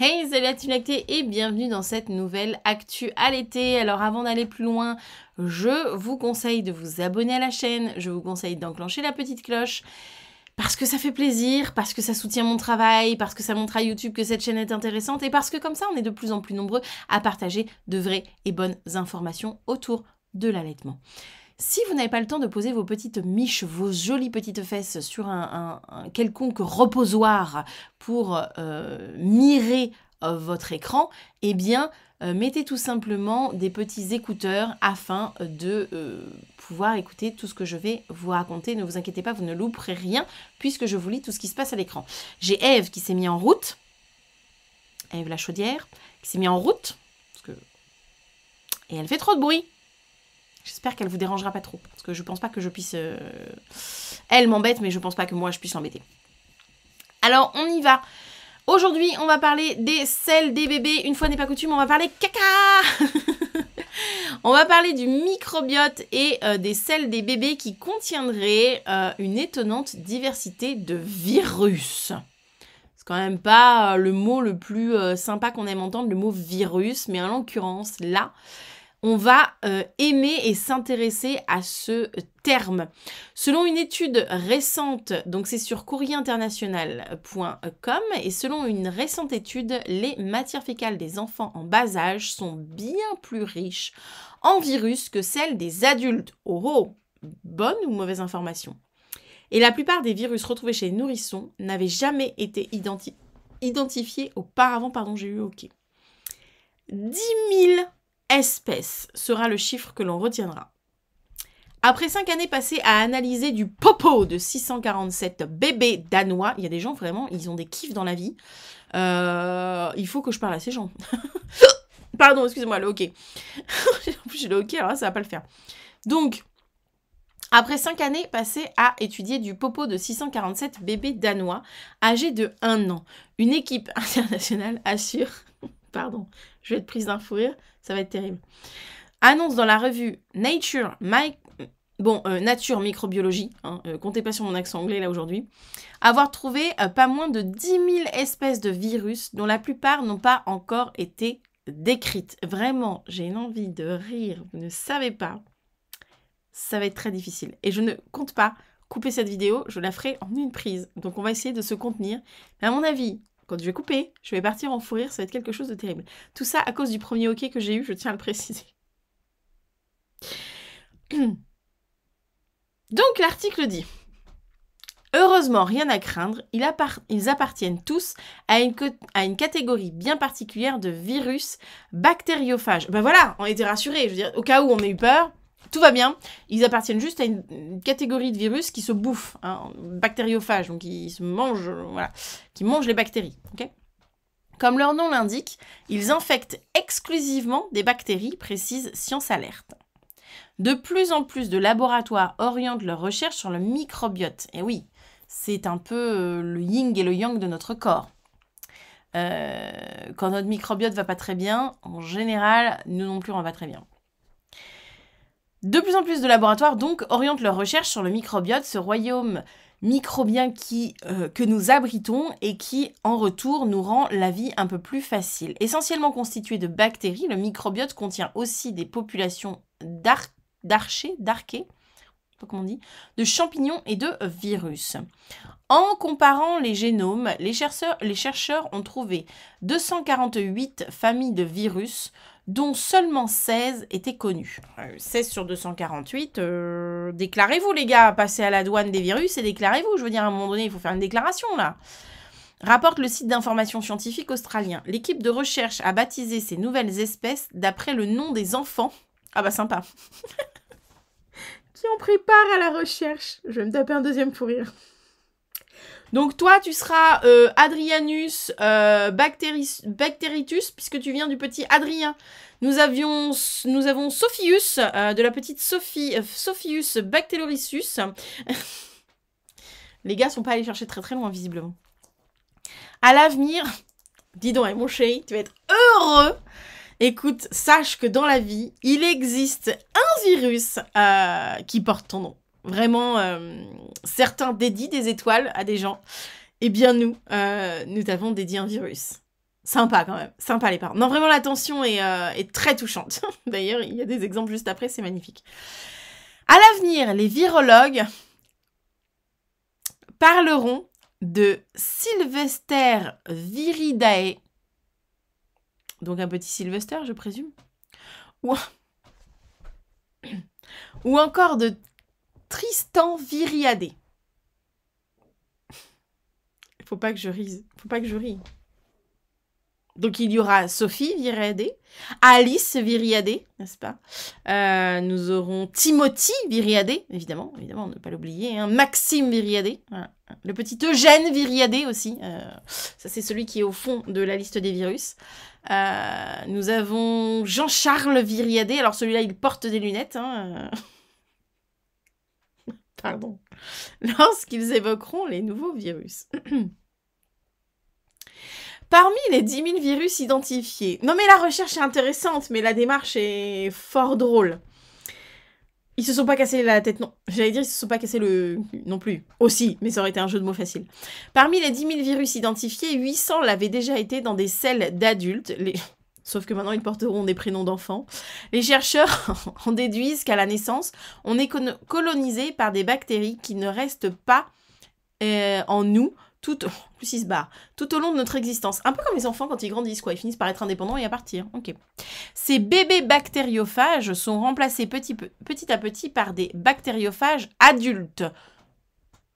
Hey, salut la team lactée et bienvenue dans cette nouvelle actu à l'été. Alors avant d'aller plus loin, je vous conseille de vous abonner à la chaîne, je vous conseille d'enclencher la petite cloche parce que ça fait plaisir, parce que ça soutient mon travail, parce que ça montre à YouTube que cette chaîne est intéressante et parce que comme ça on est de plus en plus nombreux à partager de vraies et bonnes informations autour de l'allaitement. Si vous n'avez pas le temps de poser vos petites miches, vos jolies petites fesses sur un quelconque reposoir pour mirer votre écran, eh bien, mettez tout simplement des petits écouteurs afin de pouvoir écouter tout ce que je vais vous raconter. Ne vous inquiétez pas, vous ne louperez rien puisque je vous lis tout ce qui se passe à l'écran. J'ai Ève qui s'est mise en route, Ève la chaudière, qui s'est mise en route, et elle fait trop de bruit. J'espère qu'elle vous dérangera pas trop, parce que je pense pas que je puisse... Elle m'embête, mais je pense pas que moi je puisse l'embêter. Alors, on y va. Aujourd'hui, on va parler des selles des bébés. Une fois n'est pas coutume, on va parler caca. On va parler du microbiote et des selles des bébés qui contiendraient une étonnante diversité de virus. C'est quand même pas le mot le plus sympa qu'on aime entendre, le mot virus, mais en l'occurrence, là... on va aimer et s'intéresser à ce terme. Selon une étude récente, donc c'est sur courrierinternational.com, et selon une récente étude, les matières fécales des enfants en bas âge sont bien plus riches en virus que celles des adultes. Oh, bonne ou mauvaise information? Et la plupart des virus retrouvés chez les nourrissons n'avaient jamais été identifiés auparavant. J'ai eu OK. 10 000 espèces sera le chiffre que l'on retiendra. Après 5 années passées à analyser du popo de 647 bébés danois, il y a des gens vraiment, ils ont des kiffs dans la vie. Il faut que je parle à ces gens. Pardon, excusez-moi, le hockey. En plus, j'ai le hockey, alors là, ça va pas le faire. Donc, après 5 années passées à étudier du popo de 647 bébés danois âgés de 1 an, une équipe internationale assure... Pardon, je vais être prise d'un fou rire, ça va être terrible. Annonce dans la revue Nature Microbiology, comptez pas sur mon accent anglais là aujourd'hui, avoir trouvé pas moins de 10 000 espèces de virus dont la plupart n'ont pas encore été décrites. Vraiment, j'ai une envie de rire, vous ne savez pas. Ça va être très difficile. Et je ne compte pas couper cette vidéo, je la ferai en une prise. Donc on va essayer de se contenir. Mais à mon avis... quand je vais couper, je vais partir en fou rire, ça va être quelque chose de terrible. Tout ça à cause du premier hockey que j'ai eu, je tiens à le préciser. Donc l'article dit: heureusement, rien à craindre, ils appartiennent tous à une catégorie bien particulière de virus bactériophages. Ben voilà, on était rassurés, je veux dire, au cas où on a eu peur, tout va bien. Ils appartiennent juste à une catégorie de virus qui se bouffent, bactériophages, donc ils se mangent, voilà, qui mangent les bactéries, ok ? Comme leur nom l'indique, ils infectent exclusivement des bactéries, précise Science Alerte. De plus en plus de laboratoires orientent leurs recherches sur le microbiote. Et oui, c'est un peu le yin et le yang de notre corps. Quand notre microbiote va pas très bien, en général, nous non plus on va très bien. De plus en plus de laboratoires, donc, orientent leurs recherches sur le microbiote, ce royaume microbien que nous abritons et qui, en retour, nous rend la vie un peu plus facile. Essentiellement constitué de bactéries, le microbiote contient aussi des populations d'archées, de champignons et de virus. En comparant les génomes, les chercheurs ont trouvé 248 familles de virus, dont seulement 16 étaient connus. 16 sur 248, déclarez-vous les gars, passez à la douane des virus et déclarez-vous. Je veux dire, à un moment donné, il faut faire une déclaration là. Rapporte le site d'information scientifique australien. L'équipe de recherche a baptisé ces nouvelles espèces d'après le nom des enfants. Ah bah sympa. Qui ont pris part à la recherche. Je vais me taper un deuxième fou rire. Donc toi, tu seras Adrianus Bacteritus, puisque tu viens du petit Adrien. Nous avons Sophius, de la petite Sophius Bactériorhizus. Les gars sont pas allés chercher très très loin, visiblement. À l'avenir, dis donc, mon chéri, tu vas être heureux. Écoute, sache que dans la vie, il existe un virus qui porte ton nom. Vraiment, certains dédient des étoiles à des gens. Eh bien, nous avons dédié un virus. Sympa quand même, sympa les parents. Non, vraiment la tension est très touchante. D'ailleurs, il y a des exemples juste après, c'est magnifique. À l'avenir, les virologues parleront de Sylvester Viridae, donc un petit Sylvester, je présume, ou encore de Tristan Viriadé. Faut pas que je rise, faut pas que je rie. Donc il y aura Sophie Viriadé, Alice Viriadé, n'est-ce pas? Nous aurons Timothy Viriadé, évidemment, ne pas l'oublier, hein. Maxime Viriadé, voilà. Le petit Eugène Viriadé aussi, ça c'est celui qui est au fond de la liste des virus. Nous avons Jean-Charles Viriadé, alors celui-là il porte des lunettes, hein. Pardon. Lorsqu'ils évoqueront les nouveaux virus. Parmi les 10 000 virus identifiés... Non mais la recherche est intéressante, mais la démarche est fort drôle. Ils se sont pas cassés la tête, non. J'allais dire ils se sont pas cassés le... Non plus. Aussi, mais ça aurait été un jeu de mots facile. Parmi les 10 000 virus identifiés, 800 l'avaient déjà été dans des selles d'adultes. Sauf que maintenant, ils porteront des prénoms d'enfants. Les chercheurs en déduisent qu'à la naissance, on est colonisé par des bactéries qui ne restent pas en nous tout au long de notre existence. Un peu comme les enfants quand ils grandissent, quoi. Ils finissent par être indépendants et à partir. Ok. Ces bébés bactériophages sont remplacés petit à petit par des bactériophages adultes.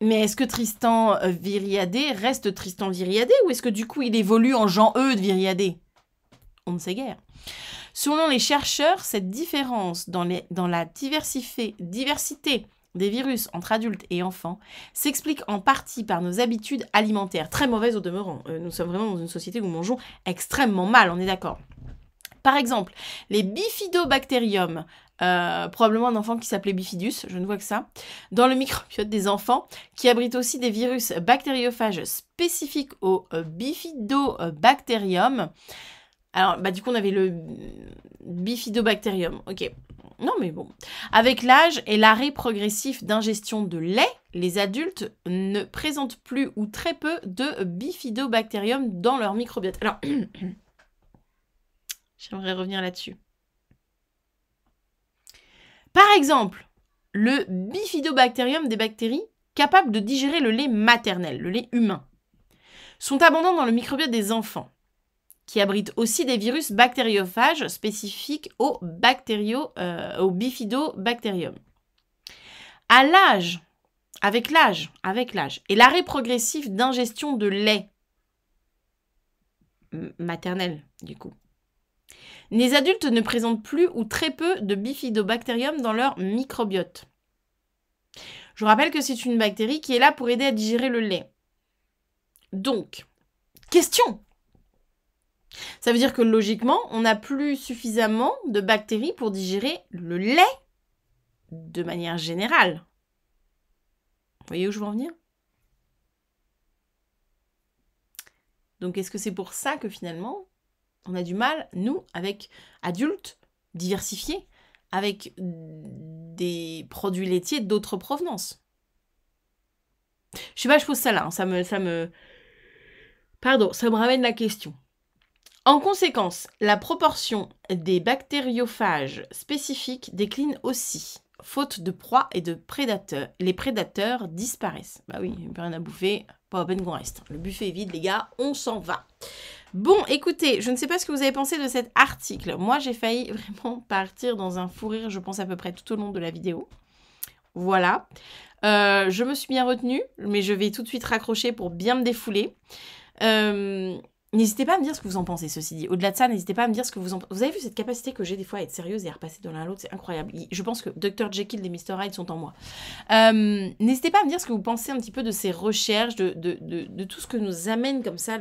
Mais est-ce que Tristan Viriadé reste Tristan Viriadé ou est-ce que du coup il évolue en Jean-Eudes Viriadé? On ne sait guère. Selon les chercheurs, cette différence dans la diversité des virus entre adultes et enfants s'explique en partie par nos habitudes alimentaires, très mauvaises au demeurant. Nous sommes vraiment dans une société où nous mangeons extrêmement mal, on est d'accord. Par exemple, les bifidobacterium, probablement un enfant qui s'appelait bifidus, je ne vois que ça, dans le microbiote des enfants, qui abrite aussi des virus bactériophages spécifiques au bifidobacterium. Alors, du coup, on avait le bifidobacterium, ok. Non, mais bon. Avec l'âge et l'arrêt progressif d'ingestion de lait, les adultes ne présentent plus ou très peu de bifidobacterium dans leur microbiote. Alors, j'aimerais revenir là-dessus. Par exemple, le bifidobacterium des bactéries capables de digérer le lait maternel, le lait humain, sont abondants dans le microbiote des enfants, qui abrite aussi des virus bactériophages spécifiques au bifidobacterium. Avec l'âge, et l'arrêt progressif d'ingestion de lait maternel, du coup, les adultes ne présentent plus ou très peu de bifidobacterium dans leur microbiote. Je rappelle que c'est une bactérie qui est là pour aider à digérer le lait. Donc, question! Ça veut dire que logiquement, on n'a plus suffisamment de bactéries pour digérer le lait de manière générale. Vous voyez où je veux en venir? Donc, est-ce que c'est pour ça que finalement, on a du mal, nous, avec adultes diversifiés, avec des produits laitiers d'autres provenances? Je sais pas, je pose ça là, hein, ça me ramène la question. En conséquence, la proportion des bactériophages spécifiques décline aussi. Faute de proie et de prédateurs, les prédateurs disparaissent. Bah oui, il n'y a plus rien à bouffer, pas à peine qu'on reste. Le buffet est vide, les gars, on s'en va. Bon, écoutez, je ne sais pas ce que vous avez pensé de cet article. Moi, j'ai failli vraiment partir dans un fou rire, je pense à peu près tout au long de la vidéo. Voilà. Je me suis bien retenue, mais je vais tout de suite raccrocher pour bien me défouler. N'hésitez pas à me dire ce que vous en pensez, ceci dit. Au-delà de ça, n'hésitez pas à me dire ce que vous en pensez. Vous avez vu cette capacité que j'ai des fois à être sérieuse et à repasser de l'un à l'autre, c'est incroyable. Je pense que Dr. Jekyll et Mr. Hyde sont en moi. N'hésitez pas à me dire ce que vous pensez un petit peu de ces recherches, de tout ce que nous amène comme ça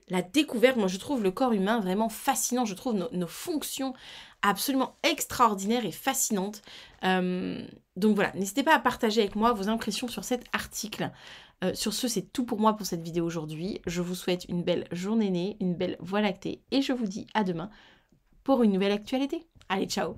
la découverte. Moi, je trouve le corps humain vraiment fascinant. Je trouve nos fonctions absolument extraordinaires et fascinantes. Donc voilà, n'hésitez pas à partager avec moi vos impressions sur cet article. Sur ce, c'est tout pour moi pour cette vidéo aujourd'hui. Je vous souhaite une belle journée, une belle voie lactée et je vous dis à demain pour une nouvelle actualité. Allez, ciao!